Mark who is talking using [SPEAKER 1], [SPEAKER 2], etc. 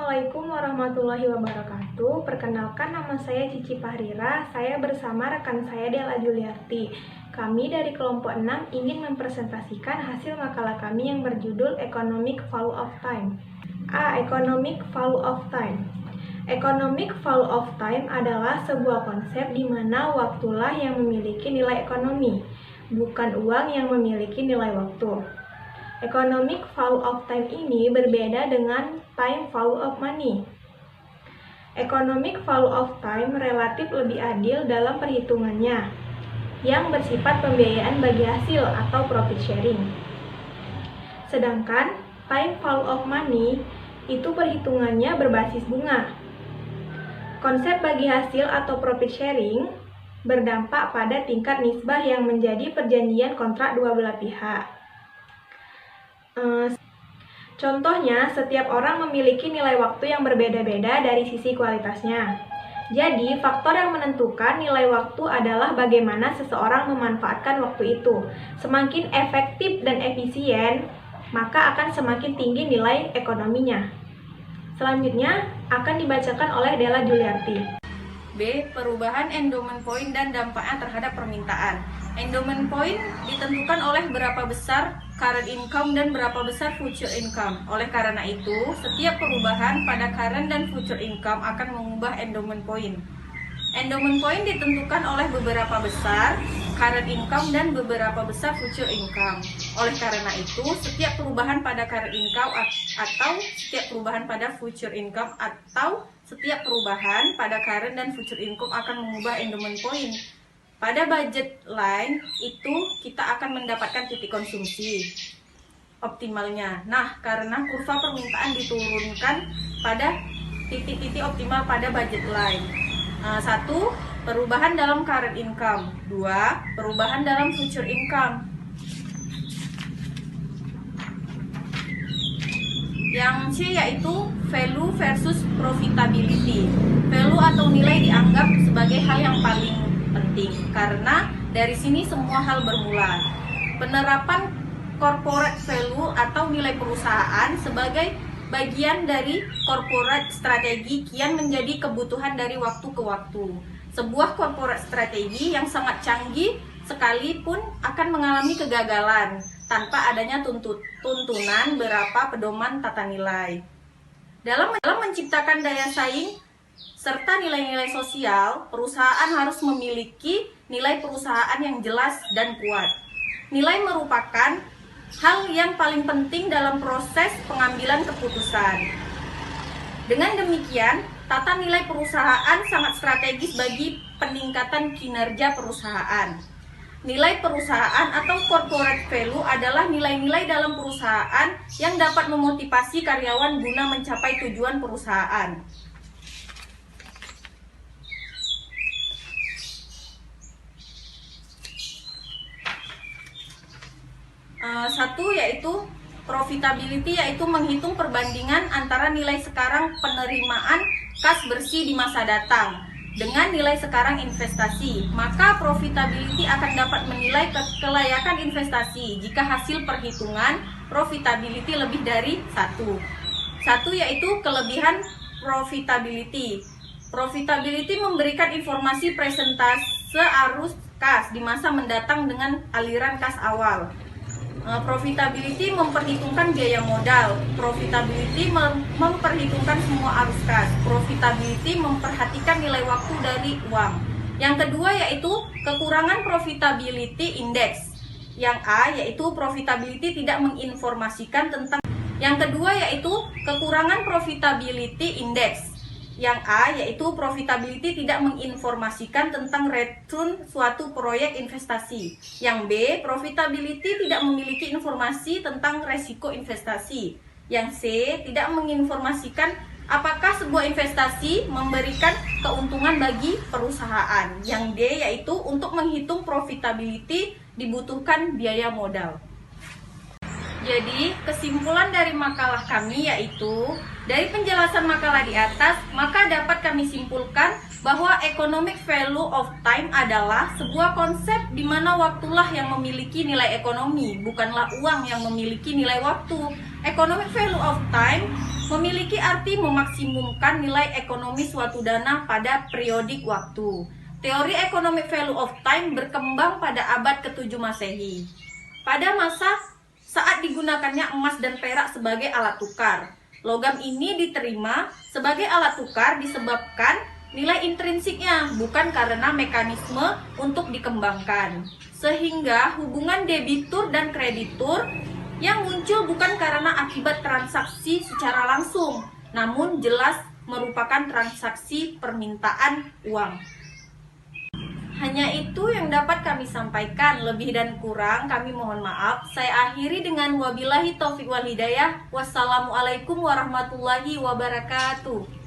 [SPEAKER 1] Assalamualaikum warahmatullahi wabarakatuh. Perkenalkan, nama saya Cici Fahrira. Saya bersama rekan saya Della Juliarti. Kami dari kelompok 6 ingin mempresentasikan hasil makalah kami yang berjudul Economic Value of Time. Economic Value of Time. Economic value of time adalah sebuah konsep di mana waktulah yang memiliki nilai ekonomi, bukan uang yang memiliki nilai waktu. Economic value of time ini berbeda dengan time value of money. Economic value of time relatif lebih adil dalam perhitungannya, yang bersifat pembiayaan bagi hasil atau profit sharing. Sedangkan time value of money itu perhitungannya berbasis bunga. Konsep bagi hasil atau profit sharing berdampak pada tingkat nisbah yang menjadi perjanjian kontrak dua belah pihak. Contohnya, setiap orang memiliki nilai waktu yang berbeda-beda dari sisi kualitasnya. Jadi, faktor yang menentukan nilai waktu adalah bagaimana seseorang memanfaatkan waktu itu. Semakin efektif dan efisien, maka akan semakin tinggi nilai ekonominya. Selanjutnya, akan dibacakan oleh Della Juliarti.
[SPEAKER 2] B. Perubahan endowment point dan dampaknya terhadap permintaan. Endowment point ditentukan oleh berapa besar current income dan berapa besar future income. Oleh karena itu, setiap perubahan pada current dan future income akan mengubah endowment point. Endowment point ditentukan oleh beberapa besar current income dan beberapa besar future income. Oleh karena itu, setiap perubahan pada current income atau setiap perubahan pada future income atau setiap perubahan pada current dan future income akan mengubah endowment point. Pada budget line itu kita akan mendapatkan titik konsumsi optimalnya. Nah, karena kurva permintaan diturunkan pada titik-titik optimal pada budget line. 1. Perubahan dalam current income. 2. Perubahan dalam future income. Yang C yaitu value versus profitability. Value atau nilai dianggap sebagai hal yang paling penting karena dari sini semua hal bermula. Penerapan corporate value atau nilai perusahaan sebagai bagian dari corporate strategi kian menjadi kebutuhan dari waktu ke waktu. Sebuah corporate strategi yang sangat canggih sekalipun akan mengalami kegagalan tanpa adanya tuntunan berapa pedoman tata nilai. Dalam menciptakan daya saing serta nilai-nilai sosial, perusahaan harus memiliki nilai perusahaan yang jelas dan kuat. Nilai merupakan hal yang paling penting dalam proses pengambilan keputusan. Dengan demikian, tata nilai perusahaan sangat strategis bagi peningkatan kinerja perusahaan. Nilai perusahaan atau corporate value adalah nilai-nilai dalam perusahaan yang dapat memotivasi karyawan guna mencapai tujuan perusahaan. Satu yaitu profitability, yaitu menghitung perbandingan antara nilai sekarang penerimaan kas bersih di masa datang dengan nilai sekarang investasi. Maka profitability akan dapat menilai kelayakan investasi jika hasil perhitungan profitability lebih dari 1. Satu yaitu kelebihan profitability. Profitability memberikan informasi presentase arus kas di masa mendatang dengan aliran kas awal. Profitability memperhitungkan biaya modal. Profitability memperhitungkan semua arus kas. Profitability memperhatikan nilai waktu dari uang. Yang kedua yaitu kekurangan profitability index. Yang A yaitu profitability tidak menginformasikan tentang. Yang kedua yaitu kekurangan profitability index. Yang A yaitu profitability tidak menginformasikan tentang return suatu proyek investasi. Yang B, profitability tidak memiliki informasi tentang resiko investasi. Yang C, tidak menginformasikan apakah sebuah investasi memberikan keuntungan bagi perusahaan. Yang D yaitu untuk menghitung profitability dibutuhkan biaya modal. Jadi, kesimpulan dari makalah kami yaitu, dari penjelasan makalah di atas, maka dapat kami simpulkan bahwa economic value of time adalah sebuah konsep di mana waktulah yang memiliki nilai ekonomi, bukanlah uang yang memiliki nilai waktu. Economic value of time memiliki arti memaksimumkan nilai ekonomi suatu dana pada periodik waktu. Teori economic value of time berkembang pada abad ke-7 Masehi. Pada masa saat digunakannya emas dan perak sebagai alat tukar. Logam ini diterima sebagai alat tukar disebabkan nilai intrinsiknya, bukan karena mekanisme untuk dikembangkan. Sehingga hubungan debitur dan kreditur yang muncul bukan karena akibat transaksi secara langsung, namun jelas merupakan transaksi permintaan uang. Hanya itu yang dapat kami sampaikan, lebih dan kurang kami mohon maaf. Saya akhiri dengan wabillahi taufiq wal hidayah. Wassalamualaikum warahmatullahi wabarakatuh.